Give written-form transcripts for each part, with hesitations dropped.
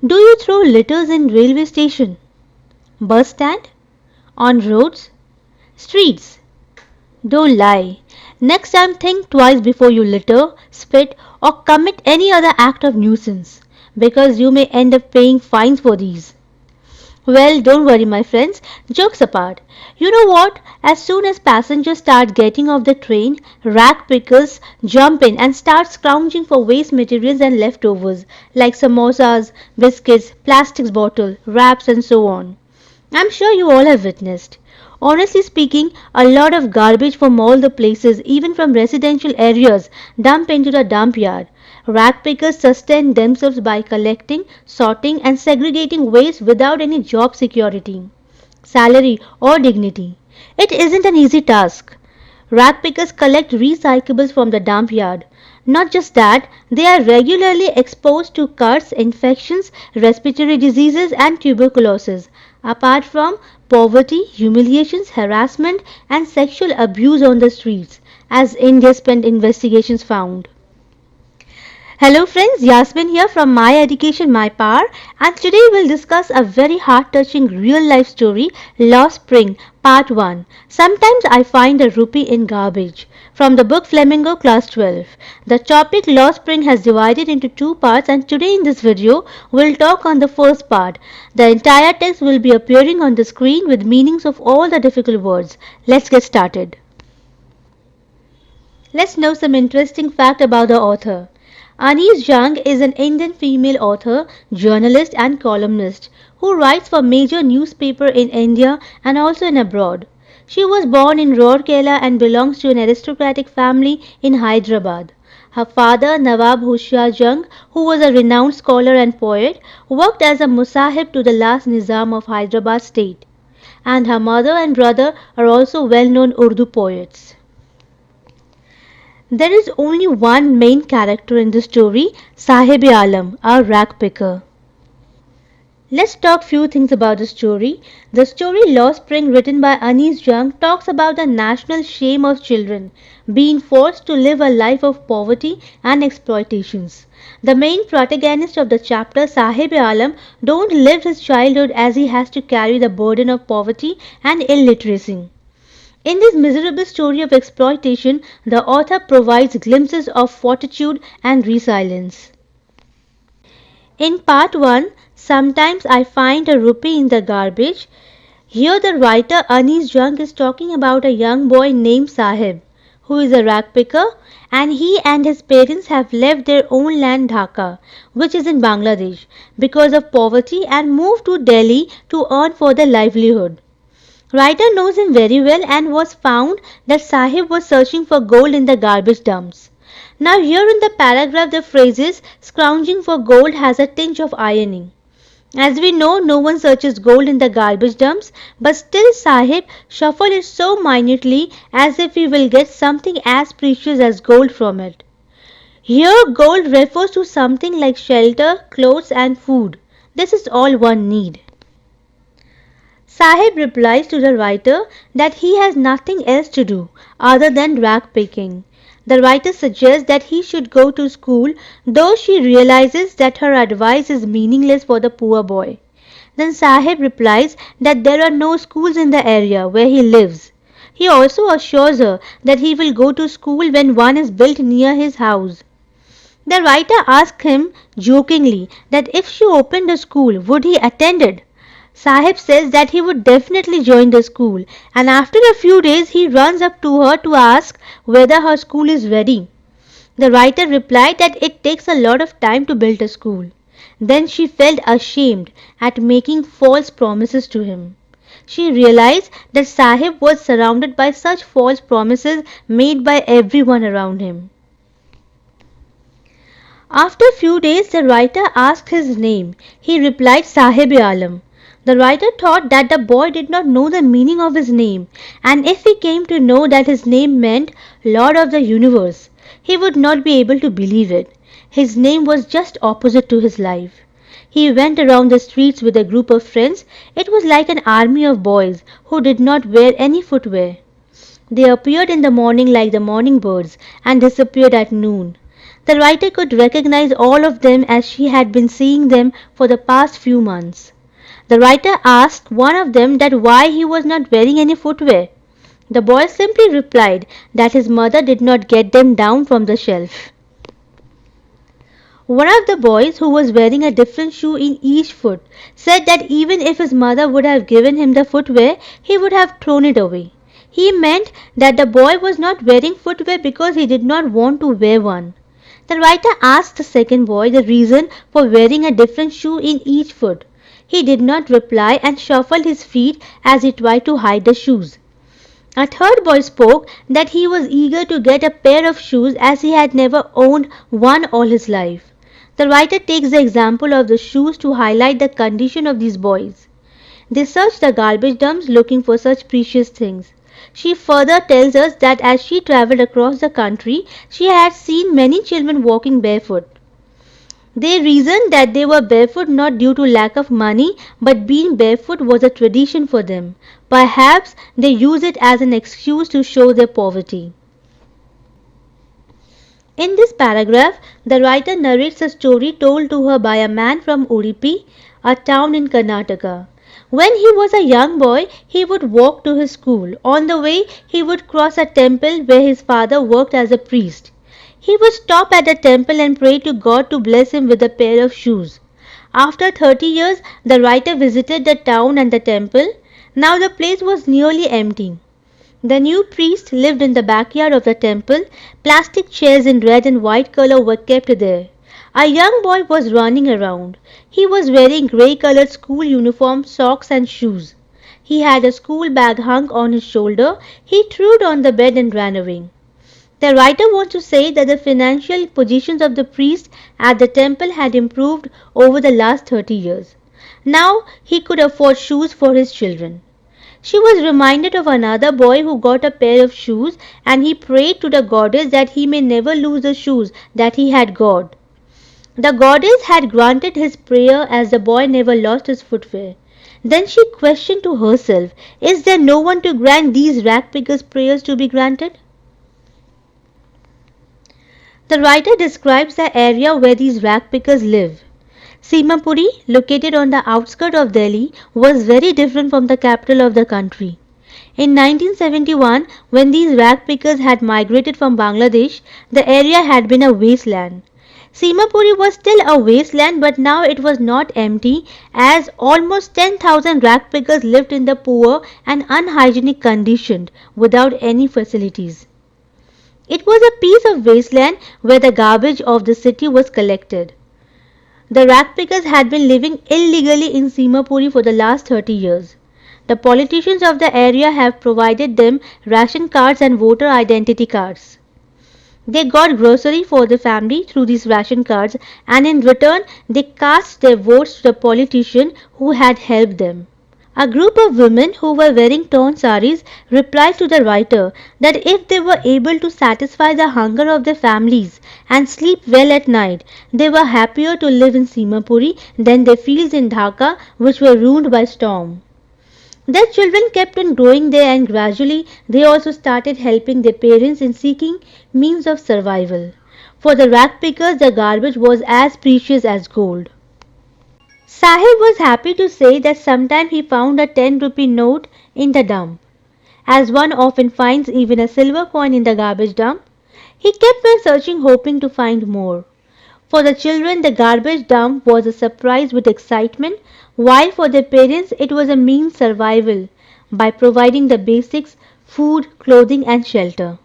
Do you throw litters in railway station, bus stand, on roads, streets? Don't lie. Next time think twice before you litter, spit or commit any other act of nuisance, because you may end up paying fines for these. Well, don't worry, my friends. Jokes apart. You know what? As soon as passengers start getting off the train, rag pickers jump in and start scrounging for waste materials and leftovers, like samosas, biscuits, plastics bottle, wraps, and so on. I'm sure you all have witnessed. Honestly speaking, a lot of garbage from all the places, even from residential areas, dump into the dump yard. Rag pickers sustain themselves by collecting, sorting, and segregating waste without any job security, salary, or dignity. It isn't an easy task. Rag pickers collect recyclables from the dump yard. Not just that, they are regularly exposed to cuts, infections, respiratory diseases, and tuberculosis, apart from poverty, humiliations, harassment, and sexual abuse on the streets, as independent investigations found. Hello friends, Yasmin here from My Education My Power, and today we'll discuss a very heart-touching real-life story, Lost Spring, Part 1. Sometimes I find a rupee in garbage. From the book Flamingo Class 12. The topic Lost Spring has divided into two parts, and today in this video we'll talk on the first part. The entire text will be appearing on the screen with meanings of all the difficult words. Let's get started. Let's know some interesting fact about the author. Anis Jung is an Indian female author, journalist and columnist who writes for major newspapers in India and also in abroad. She was born in Rourkela and belongs to an aristocratic family in Hyderabad. Her father, Nawab Hoshiar Jung, who was a renowned scholar and poet, worked as a musahib to the last Nizam of Hyderabad state. And her mother and brother are also well-known Urdu poets. There is only one main character in the story, Sahib-e-Alam, a rag picker. Let's talk few things about the story. The story Lost Spring, written by Anis Jung, talks about the national shame of children being forced to live a life of poverty and exploitations. The main protagonist of the chapter, Sahib-e-Alam, don't live his childhood as he has to carry the burden of poverty and illiteracy. In this miserable story of exploitation, the author provides glimpses of fortitude and resilience. In part 1, Sometimes I Find a Rupee in the Garbage, here the writer Anis Jung is talking about a young boy named Sahib, who is a rag picker, and he and his parents have left their own land Dhaka, which is in Bangladesh, because of poverty and moved to Delhi to earn for their livelihood. Writer knows him very well and was found that Sahib was searching for gold in the garbage dumps. Now here in the paragraph the phrases scrounging for gold has a tinge of irony. As we know, no one searches gold in the garbage dumps, but still Sahib shuffled it so minutely as if he will get something as precious as gold from it. Here gold refers to something like shelter, clothes and food. This is all one need. Sahib replies to the writer that he has nothing else to do other than rag picking. The writer suggests that he should go to school, though she realizes that her advice is meaningless for the poor boy. Then Sahib replies that there are no schools in the area where he lives. He also assures her that he will go to school when one is built near his house. The writer asks him jokingly that if she opened a school, would he attend it? Sahib says that he would definitely join the school, and after a few days he runs up to her to ask whether her school is ready. The writer replied that it takes a lot of time to build a school. Then she felt ashamed at making false promises to him. She realized that Sahib was surrounded by such false promises made by everyone around him. After a few days the writer asked his name. He replied Sahib-e-Alam. The writer thought that the boy did not know the meaning of his name, and if he came to know that his name meant Lord of the Universe, he would not be able to believe it. His name was just opposite to his life. He went around the streets with a group of friends. It was like an army of boys who did not wear any footwear. They appeared in the morning like the morning birds and disappeared at noon. The writer could recognize all of them as she had been seeing them for the past few months. The writer asked one of them that why he was not wearing any footwear. The boy simply replied that his mother did not get them down from the shelf. One of the boys, who was wearing a different shoe in each foot, said that even if his mother would have given him the footwear, he would have thrown it away. He meant that the boy was not wearing footwear because he did not want to wear one. The writer asked the second boy the reason for wearing a different shoe in each foot. He did not reply and shuffled his feet as he tried to hide the shoes. A third boy spoke that he was eager to get a pair of shoes as he had never owned one all his life. The writer takes the example of the shoes to highlight the condition of these boys. They search the garbage dumps looking for such precious things. She further tells us that as she traveled across the country, she had seen many children walking barefoot. They reasoned that they were barefoot not due to lack of money, but being barefoot was a tradition for them. Perhaps they used it as an excuse to show their poverty. In this paragraph, the writer narrates a story told to her by a man from Udupi, a town in Karnataka. When he was a young boy, he would walk to his school. On the way, he would cross a temple where his father worked as a priest. He would stop at the temple and pray to God to bless him with a pair of shoes. After 30 years, the writer visited the town and the temple. Now the place was nearly empty. The new priest lived in the backyard of the temple. Plastic chairs in red and white color were kept there. A young boy was running around. He was wearing grey-colored school uniform, socks and shoes. He had a school bag hung on his shoulder. He threw it on the bed and ran away. The writer wants to say that the financial positions of the priests at the temple had improved over the last 30 years. Now he could afford shoes for his children. She was reminded of another boy who got a pair of shoes and he prayed to the goddess that he may never lose the shoes that he had got. The goddess had granted his prayer as the boy never lost his footwear. Then she questioned to herself, is there no one to grant these rag pickers' prayers to be granted? The writer describes the area where these rag pickers live. Simapuri, located on the outskirts of Delhi, was very different from the capital of the country. In 1971, when these rag pickers had migrated from Bangladesh, the area had been a wasteland. Simapuri was still a wasteland, but now it was not empty, as almost 10,000 rag pickers lived in the poor and unhygienic conditions without any facilities. It was a piece of wasteland where the garbage of the city was collected. The rag pickers had been living illegally in Simapuri for the last 30 years. The politicians of the area have provided them ration cards and voter identity cards. They got grocery for the family through these ration cards, and in return they cast their votes to the politician who had helped them. A group of women who were wearing torn saris replied to the writer that if they were able to satisfy the hunger of their families and sleep well at night, they were happier to live in Simapuri than their fields in Dhaka, which were ruined by storm. Their children kept on growing there, and gradually they also started helping their parents in seeking means of survival. For the rag pickers, the garbage was as precious as gold. Sahib was happy to say that sometime he found a 10 rupee note in the dump. As one often finds even a silver coin in the garbage dump, he kept on searching, hoping to find more. For the children, the garbage dump was a surprise with excitement, while for their parents it was a means survival by providing the basics, food, clothing and shelter.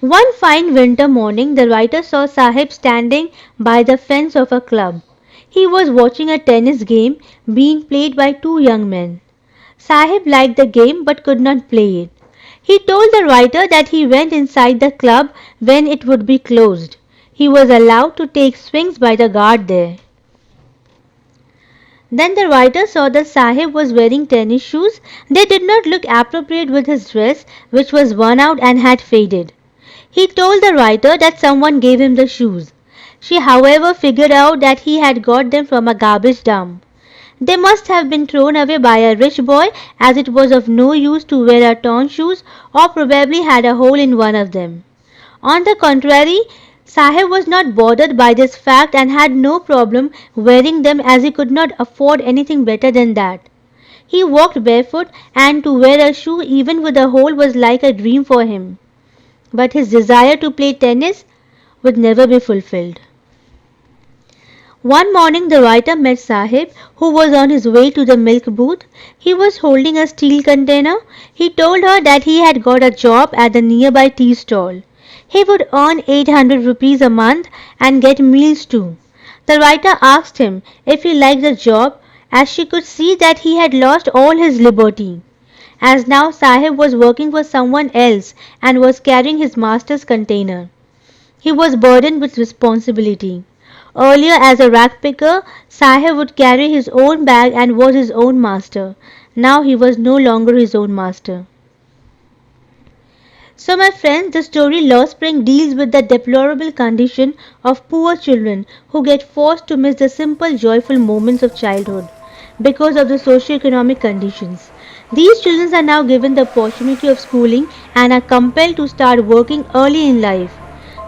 One fine winter morning, the writer saw Sahib standing by the fence of a club. He was watching a tennis game being played by two young men. Sahib liked the game but could not play it. He told the writer that he went inside the club when it would be closed. He was allowed to take swings by the guard there. Then the writer saw that Sahib was wearing tennis shoes. They did not look appropriate with his dress, which was worn out and had faded. He told the writer that someone gave him the shoes. She, however, figured out that he had got them from a garbage dump. They must have been thrown away by a rich boy, as it was of no use to wear a torn shoes, or probably had a hole in one of them. On the contrary, Sahib was not bothered by this fact and had no problem wearing them as he could not afford anything better than that. He walked barefoot and to wear a shoe even with a hole was like a dream for him. But his desire to play tennis would never be fulfilled. One morning the writer met Sahib, who was on his way to the milk booth. He was holding a steel container. He told her that he had got a job at the nearby tea stall. He would earn 800 rupees a month and get meals too. The writer asked him if he liked the job, as she could see that he had lost all his liberty, as now Sahib was working for someone else and was carrying his master's container. He was burdened with responsibility. Earlier, as a rag picker, Sahib would carry his own bag and was his own master. Now he was no longer his own master. So, my friends, the story Law Spring deals with the deplorable condition of poor children who get forced to miss the simple, joyful moments of childhood because of the socio-economic conditions. These children are now given the opportunity of schooling and are compelled to start working early in life.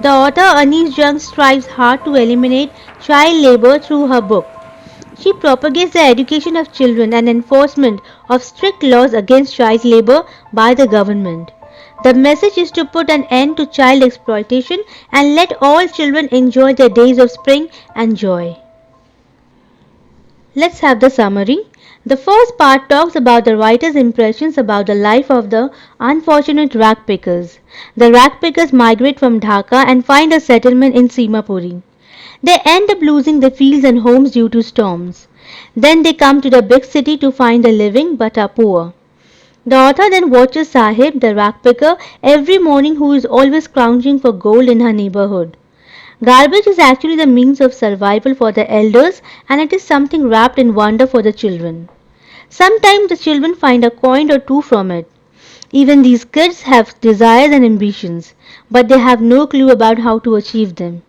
The author Anis Jung strives hard to eliminate child labor through her book. She propagates the education of children and enforcement of strict laws against child labor by the government. The message is to put an end to child exploitation and let all children enjoy their days of spring and joy. Let's have the summary. The first part talks about the writer's impressions about the life of the unfortunate rag pickers. The rag pickers migrate from Dhaka and find a settlement in Simapuri. They end up losing their fields and homes due to storms. Then they come to the big city to find a living but are poor. The author then watches Sahib, the rag picker, every morning who is always scrounging for gold in her neighborhood. Garbage is actually the means of survival for the elders and it is something wrapped in wonder for the children. Sometimes the children find a coin or two from it. Even these kids have desires and ambitions, but they have no clue about how to achieve them.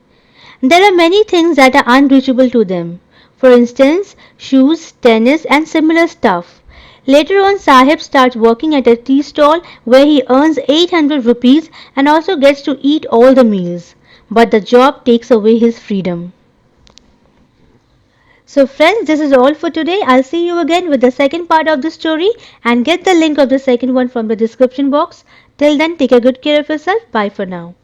There are many things that are unreachable to them. For instance, shoes, tennis and similar stuff. Later on Sahib starts working at a tea stall where he earns 800 rupees and also gets to eat all the meals. But the job takes away his freedom. So friends, this is all for today. I'll see you again with the second part of the story and get the link of the second one from the description box. Till then, take a good care of yourself. Bye for now.